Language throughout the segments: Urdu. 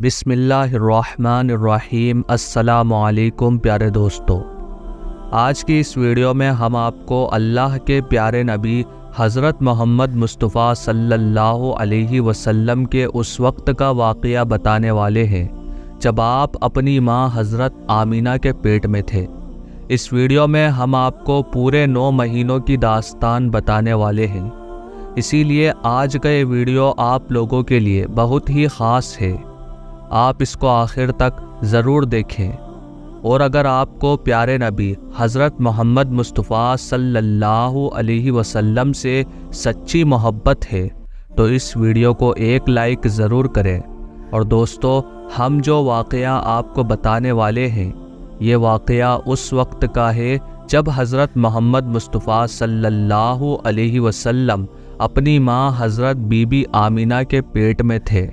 بسم اللہ الرحمن الرحیم۔ السلام علیکم پیارے دوستو، آج کی اس ویڈیو میں ہم آپ کو اللہ کے پیارے نبی حضرت محمد مصطفیٰ صلی اللہ علیہ وسلم کے اس وقت کا واقعہ بتانے والے ہیں جب آپ اپنی ماں حضرت آمینہ کے پیٹ میں تھے۔ اس ویڈیو میں ہم آپ کو پورے 9 مہینوں کی داستان بتانے والے ہیں، اسی لیے آج کا یہ ویڈیو آپ لوگوں کے لیے بہت ہی خاص ہے۔ آپ اس کو آخر تک ضرور دیکھیں، اور اگر آپ کو پیارے نبی حضرت محمد مصطفیٰ صلی اللہ علیہ وسلم سے سچی محبت ہے تو اس ویڈیو کو ایک لائک ضرور کریں۔ اور دوستو، ہم جو واقعہ آپ کو بتانے والے ہیں یہ واقعہ اس وقت کا ہے جب حضرت محمد مصطفیٰ صلی اللہ علیہ وسلم اپنی ماں حضرت بی بی آمینہ کے پیٹ میں تھے۔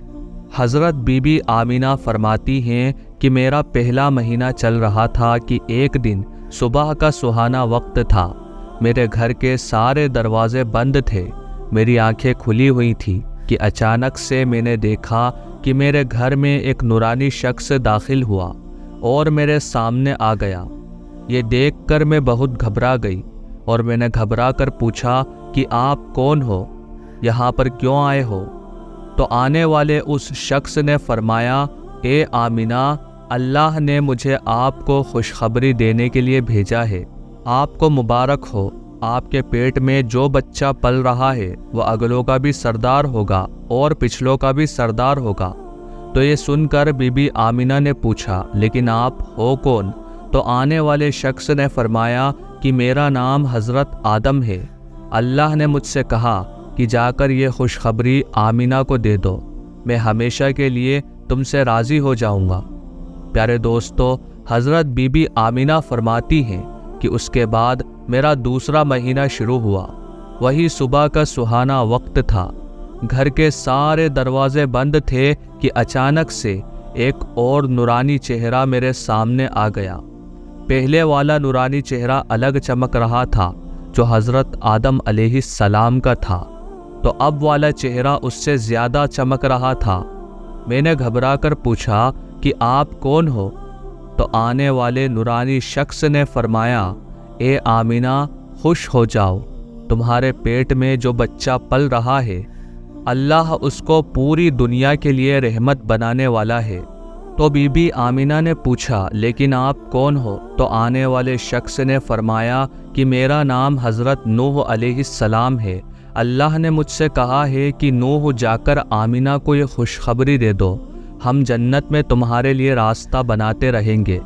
حضرت بی بی آمینہ فرماتی ہیں کہ میرا پہلا مہینہ چل رہا تھا کہ ایک دن صبح کا سہانا وقت تھا، میرے گھر کے سارے دروازے بند تھے، میری آنکھیں کھلی ہوئی تھیں کہ اچانک سے میں نے دیکھا کہ میرے گھر میں ایک نورانی شخص داخل ہوا اور میرے سامنے آ گیا۔ یہ دیکھ کر میں بہت گھبرا گئی اور میں نے گھبرا کر پوچھا کہ آپ کون ہو، یہاں پر کیوں آئے ہو؟ تو آنے والے اس شخص نے فرمایا، اے آمینہ، اللہ نے مجھے آپ کو خوشخبری دینے کے لیے بھیجا ہے۔ آپ کو مبارک ہو، آپ کے پیٹ میں جو بچہ پل رہا ہے وہ اگلوں کا بھی سردار ہوگا اور پچھلوں کا بھی سردار ہوگا۔ تو یہ سن کر بی بی آمینہ نے پوچھا، لیکن آپ ہو کون؟ تو آنے والے شخص نے فرمایا کہ میرا نام حضرت آدم ہے، اللہ نے مجھ سے کہا کہ جا کر یہ خوشخبری آمینہ کو دے دو، میں ہمیشہ کے لیے تم سے راضی ہو جاؤں گا۔ پیارے دوستو، حضرت بی بی آمینہ فرماتی ہیں کہ اس کے بعد میرا دوسرا مہینہ شروع ہوا، وہی صبح کا سہانا وقت تھا، گھر کے سارے دروازے بند تھے کہ اچانک سے ایک اور نورانی چہرہ میرے سامنے آ گیا۔ پہلے والا نورانی چہرہ الگ چمک رہا تھا جو حضرت آدم علیہ السلام کا تھا، تو اب والا چہرہ اس سے زیادہ چمک رہا تھا۔ میں نے گھبرا کر پوچھا کہ آپ کون ہو؟ تو آنے والے نورانی شخص نے فرمایا، اے آمینہ، خوش ہو جاؤ، تمہارے پیٹ میں جو بچہ پل رہا ہے اللہ اس کو پوری دنیا کے لیے رحمت بنانے والا ہے۔ تو بی بی آمینہ نے پوچھا، لیکن آپ کون ہو؟ تو آنے والے شخص نے فرمایا کہ میرا نام حضرت نوح علیہ السلام ہے، اللہ نے مجھ سے کہا ہے کہ نوح جا کر آمینہ کو یہ خوشخبری دے دو، ہم جنت میں تمہارے لیے راستہ بناتے رہیں گے۔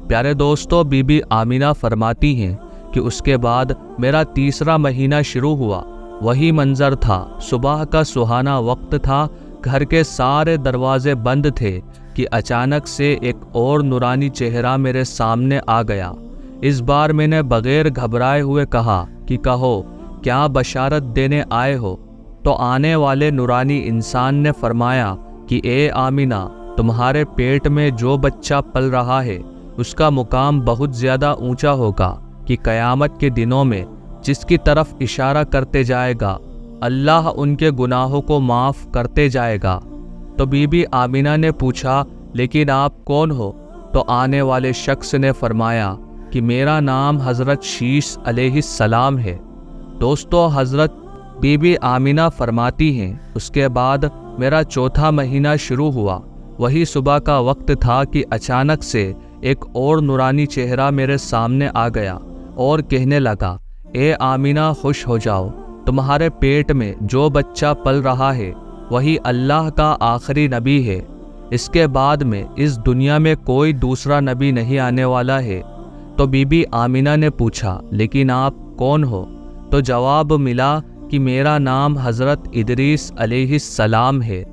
پیارے دوستو، بی بی آمینہ فرماتی ہیں کہ اس کے بعد میرا تیسرا مہینہ شروع ہوا، وہی منظر تھا، صبح کا سہانا وقت تھا، گھر کے سارے دروازے بند تھے کہ اچانک سے ایک اور نورانی چہرہ میرے سامنے آ گیا۔ اس بار میں نے بغیر گھبرائے ہوئے کہا کہ کہو، کیا بشارت دینے آئے ہو؟ تو آنے والے نورانی انسان نے فرمایا کہ اے آمینہ، تمہارے پیٹ میں جو بچہ پل رہا ہے اس کا مقام بہت زیادہ اونچا ہوگا کہ قیامت کے دنوں میں جس کی طرف اشارہ کرتے جائے گا اللہ ان کے گناہوں کو معاف کرتے جائے گا۔ تو بی بی آمینہ نے پوچھا، لیکن آپ کون ہو؟ تو آنے والے شخص نے فرمایا کہ میرا نام حضرت شیش علیہ السلام ہے۔ دوستو، حضرت بی بی آمینہ فرماتی ہیں اس کے بعد میرا چوتھا مہینہ شروع ہوا، وہی صبح کا وقت تھا کہ اچانک سے ایک اور نورانی چہرہ میرے سامنے آ گیا اور کہنے لگا، اے آمینہ، خوش ہو جاؤ، تمہارے پیٹ میں جو بچہ پل رہا ہے وہی اللہ کا آخری نبی ہے، اس کے بعد میں اس دنیا میں کوئی دوسرا نبی نہیں آنے والا ہے۔ تو بی بی آمینہ نے پوچھا، لیکن آپ کون ہو؟ تو جواب ملا کہ میرا نام حضرت ادریس علیہ السلام ہے۔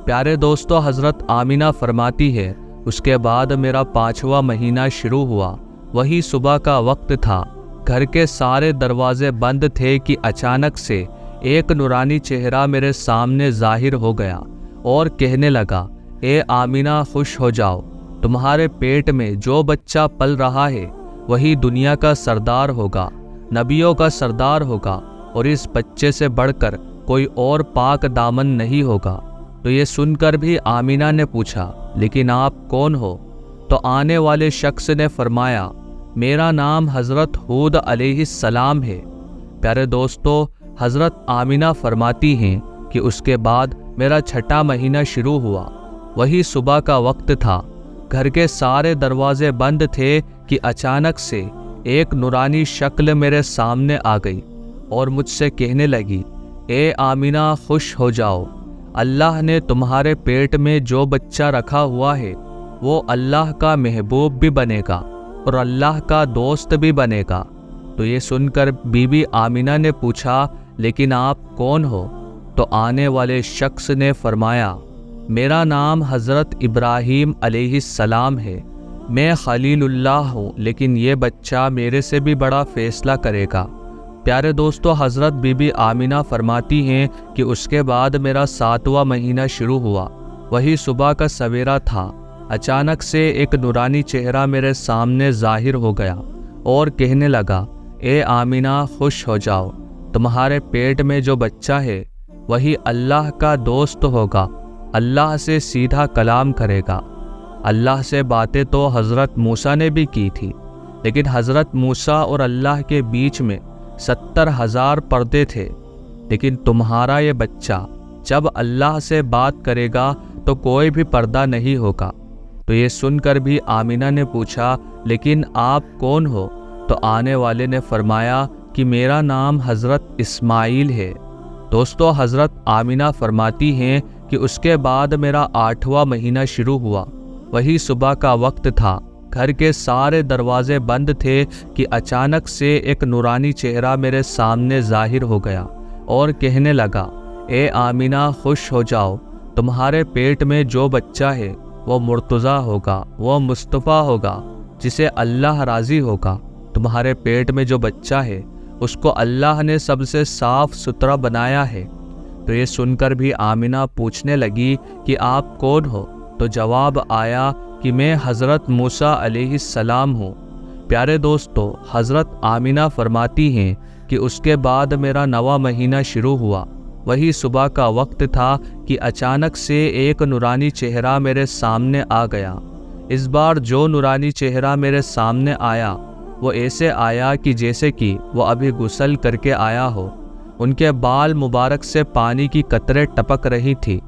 پیارے دوستو، حضرت آمینہ فرماتی ہے اس کے بعد میرا 5واں مہینہ شروع ہوا، وہی صبح کا وقت تھا، گھر کے سارے دروازے بند تھے کہ اچانک سے ایک نورانی چہرہ میرے سامنے ظاہر ہو گیا اور کہنے لگا، اے آمینہ، خوش ہو جاؤ، تمہارے پیٹ میں جو بچہ پل رہا ہے وہی دنیا کا سردار ہوگا، نبیوں کا سردار ہوگا، اور اس بچے سے بڑھ کر کوئی اور پاک دامن نہیں ہوگا۔ تو یہ سن کر بھی آمینہ نے پوچھا لیکن آپ کون ہو؟ تو آنے والے شخص نے فرمایا میرا نام حضرت ہود علیہ السلام ہے۔ پیارے دوستو، حضرت آمینہ فرماتی ہیں کہ اس کے بعد میرا چھٹا مہینہ شروع ہوا۔ وہی صبح کا وقت تھا، گھر کے سارے دروازے بند تھے کہ اچانک سے ایک نورانی شکل میرے سامنے آ گئی اور مجھ سے کہنے لگی اے آمینہ خوش ہو جاؤ، اللہ نے تمہارے پیٹ میں جو بچہ رکھا ہوا ہے وہ اللہ کا محبوب بھی بنے گا اور اللہ کا دوست بھی بنے گا۔ تو یہ سن کر بی بی آمینہ نے پوچھا لیکن آپ کون ہو؟ تو آنے والے شخص نے فرمایا میرا نام حضرت ابراہیم علیہ السلام ہے، میں خلیل اللہ ہوں، لیکن یہ بچہ میرے سے بھی بڑا فیصلہ کرے گا۔ پیارے دوستو، حضرت بی بی آمینہ فرماتی ہیں کہ اس کے بعد میرا 7واں مہینہ شروع ہوا۔ وہی صبح کا سویرا تھا، اچانک سے ایک نورانی چہرہ میرے سامنے ظاہر ہو گیا اور کہنے لگا اے آمینہ خوش ہو جاؤ، تمہارے پیٹ میں جو بچہ ہے وہی اللہ کا دوست ہوگا، اللہ سے سیدھا کلام کرے گا۔ اللہ سے باتیں تو حضرت موسیٰ نے بھی کی تھی، لیکن حضرت موسیٰ اور اللہ کے بیچ میں 70,000 پردے تھے، لیکن تمہارا یہ بچہ جب اللہ سے بات کرے گا تو کوئی بھی پردہ نہیں ہوگا۔ تو یہ سن کر بھی آمینہ نے پوچھا لیکن آپ کون ہو؟ تو آنے والے نے فرمایا کہ میرا نام حضرت اسماعیل ہے۔ دوستو، حضرت آمینہ فرماتی ہیں کہ اس کے بعد میرا 8واں مہینہ شروع ہوا۔ وہی صبح کا وقت تھا، گھر کے سارے دروازے بند تھے کہ اچانک سے ایک نورانی چہرہ میرے سامنے ظاہر ہو گیا اور کہنے لگا اے آمینہ خوش ہو جاؤ، تمہارے پیٹ میں جو بچہ ہے وہ مرتضیٰ ہوگا، وہ مصطفیٰ ہوگا جسے اللہ راضی ہوگا۔ تمہارے پیٹ میں جو بچہ ہے اس کو اللہ نے سب سے صاف ستھرا بنایا ہے۔ تو یہ سن کر بھی آمینہ پوچھنے لگی کہ آپ کون ہو؟ تو جواب آیا کہ میں حضرت موسیٰ علیہ السلام ہوں۔ پیارے دوستو، حضرت آمینہ فرماتی ہیں کہ اس کے بعد میرا 9واں مہینہ شروع ہوا۔ وہی صبح کا وقت تھا کہ اچانک سے ایک نورانی چہرہ میرے سامنے آ گیا۔ اس بار جو نورانی چہرہ میرے سامنے آیا وہ ایسے آیا کہ جیسے کہ وہ ابھی غسل کر کے آیا ہو۔ ان کے بال مبارک سے پانی کی قطریں ٹپک رہی تھی۔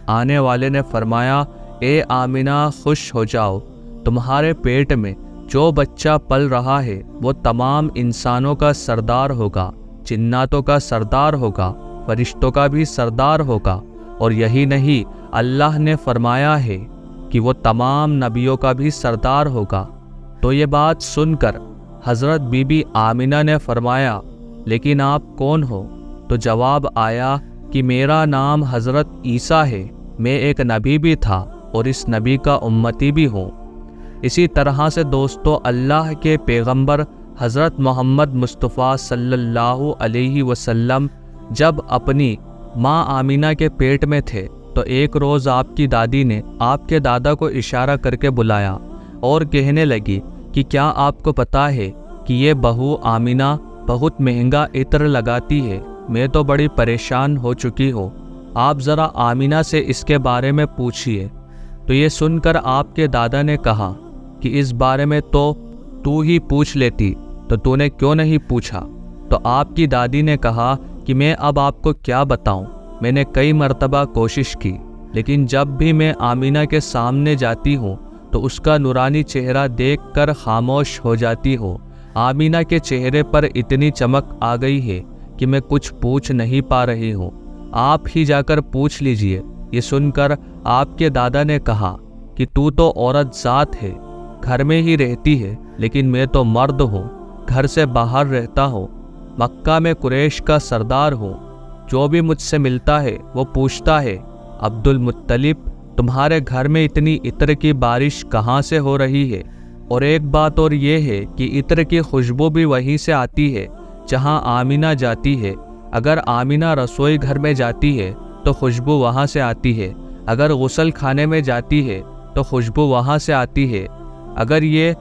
آنے والے نے فرمایا اے آمینہ خوش ہو جاؤ، تمہارے پیٹ میں جو بچہ پل رہا ہے وہ تمام انسانوں کا سردار ہوگا، جناتوں کا سردار ہوگا، فرشتوں کا بھی سردار ہوگا، اور یہی نہیں اللہ نے فرمایا ہے کہ وہ تمام نبیوں کا بھی سردار ہوگا۔ تو یہ بات سن کر حضرت بی بی آمینہ نے فرمایا لیکن آپ کون ہو؟ تو جواب آیا کہ میرا نام حضرت عیسیٰ ہے، میں ایک نبی بھی تھا اور اس نبی کا امتی بھی ہوں۔ اسی طرح سے دوستو، اللہ کے پیغمبر حضرت محمد مصطفیٰ صلی اللہ علیہ وسلم جب اپنی ماں آمینہ کے پیٹ میں تھے تو ایک روز آپ کی دادی نے آپ کے دادا کو اشارہ کر کے بلایا اور کہنے لگی کہ کیا آپ کو پتہ ہے کہ یہ بہو آمینہ بہت مہنگا عطر لگاتی ہے، میں تو بڑی پریشان ہو چکی ہوں، آپ ذرا آمینہ سے اس کے بارے میں پوچھئے۔ تو یہ سن کر آپ کے دادا نے کہا کہ اس بارے میں تو ہی پوچھ لیتی، تو نے کیوں نہیں پوچھا؟ تو آپ کی دادی نے کہا کہ میں اب آپ کو کیا بتاؤں، میں نے کئی مرتبہ کوشش کی، لیکن جب بھی میں آمینہ کے سامنے جاتی ہوں تو اس کا نورانی چہرہ دیکھ کر خاموش ہو جاتی ہوں۔ آمینہ کے چہرے پر اتنی چمک آ گئی ہے کہ میں کچھ پوچھ نہیں پا رہی ہوں، آپ ہی جا کر پوچھ لیجئے۔ یہ سن کر آپ کے دادا نے کہا کہ تو عورت ذات ہے، گھر میں ہی رہتی ہے، لیکن میں تو مرد ہوں، گھر سے باہر رہتا ہوں، مکہ میں قریش کا سردار ہوں، جو بھی مجھ سے ملتا ہے وہ پوچھتا ہے عبد المطلب تمہارے گھر میں اتنی عطر کی بارش کہاں سے ہو رہی ہے؟ اور ایک بات اور یہ ہے کہ عطر کی خوشبو بھی وہیں سے آتی ہے جہاں آمینہ جاتی ہے۔ اگر آمینہ رسوئی گھر میں جاتی ہے تو خوشبو وہاں سے آتی ہے، اگر غسل خانے میں جاتی ہے تو خوشبو وہاں سے آتی ہے، اگر یہ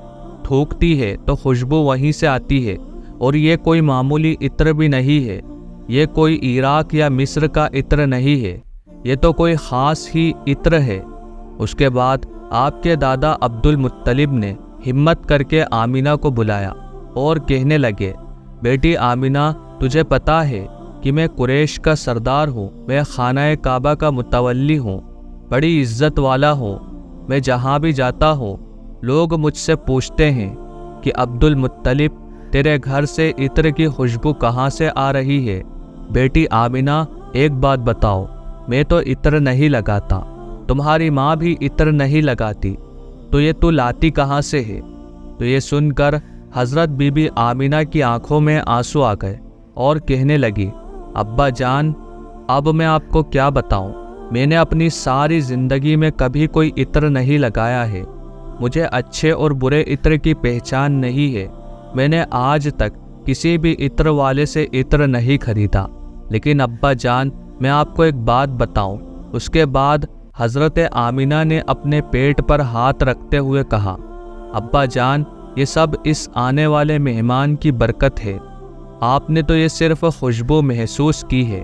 تھوکتی ہے تو خوشبو وہیں سے آتی ہے۔ اور یہ کوئی معمولی عطر بھی نہیں ہے، یہ کوئی عراق یا مصر کا عطر نہیں ہے، یہ تو کوئی خاص ہی عطر ہے۔ اس کے بعد آپ کے دادا عبد المطلب نے ہمت کر کے آمینہ کو بلایا اور کہنے لگے، بیٹی آمینہ، تجھے پتہ ہے کہ میں قریش کا سردار ہوں، میں خانہ کعبہ کا متولی ہوں، بڑی عزت والا ہوں۔ میں جہاں بھی جاتا ہوں لوگ مجھ سے پوچھتے ہیں کہ عبد المطلب، تیرے گھر سے عطر کی خوشبو کہاں سے آ رہی ہے؟ بیٹی آمینہ، ایک بات بتاؤ، میں تو عطر نہیں لگاتا، تمہاری ماں بھی عطر نہیں لگاتی، تو یہ تو لاتی کہاں سے ہے؟ تو یہ سن کر حضرت بی بی آمینہ کی آنکھوں میں آنسو آ گئے اور کہنے لگی، ابا جان، اب میں آپ کو کیا بتاؤں، میں نے اپنی ساری زندگی میں کبھی کوئی عطر نہیں لگایا ہے، مجھے اچھے اور برے عطر کی پہچان نہیں ہے، میں نے آج تک کسی بھی عطر والے سے عطر نہیں خریدا۔ لیکن ابا جان، میں آپ کو ایک بات بتاؤں۔ اس کے بعد حضرت آمینہ نے اپنے پیٹ پر ہاتھ رکھتے ہوئے کہا، ابا جان، یہ سب اس آنے والے مہمان کی برکت ہے، آپ نے تو یہ صرف خوشبو محسوس کی ہے،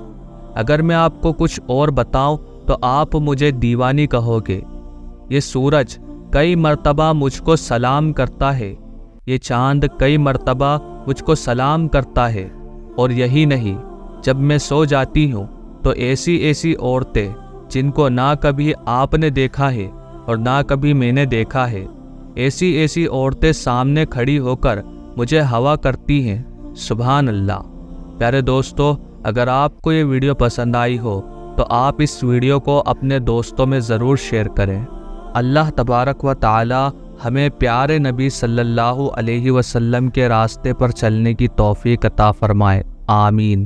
اگر میں آپ کو کچھ اور بتاؤں تو آپ مجھے دیوانی کہو گے۔ یہ سورج کئی مرتبہ مجھ کو سلام کرتا ہے، یہ چاند کئی مرتبہ مجھ کو سلام کرتا ہے، اور یہی نہیں، جب میں سو جاتی ہوں تو ایسی ایسی عورتیں جن کو نہ کبھی آپ نے دیکھا ہے اور نہ کبھی میں نے دیکھا ہے، ایسی ایسی عورتیں سامنے کھڑی ہو کر مجھے ہوا کرتی ہیں۔ سبحان اللہ۔ پیارے دوستو، اگر آپ کو یہ ویڈیو پسند آئی ہو تو آپ اس ویڈیو کو اپنے دوستوں میں ضرور شیئر کریں۔ اللہ تبارک و تعالی ہمیں پیارے نبی صلی اللہ علیہ وسلم کے راستے پر چلنے کی توفیق عطا فرمائے۔ آمین۔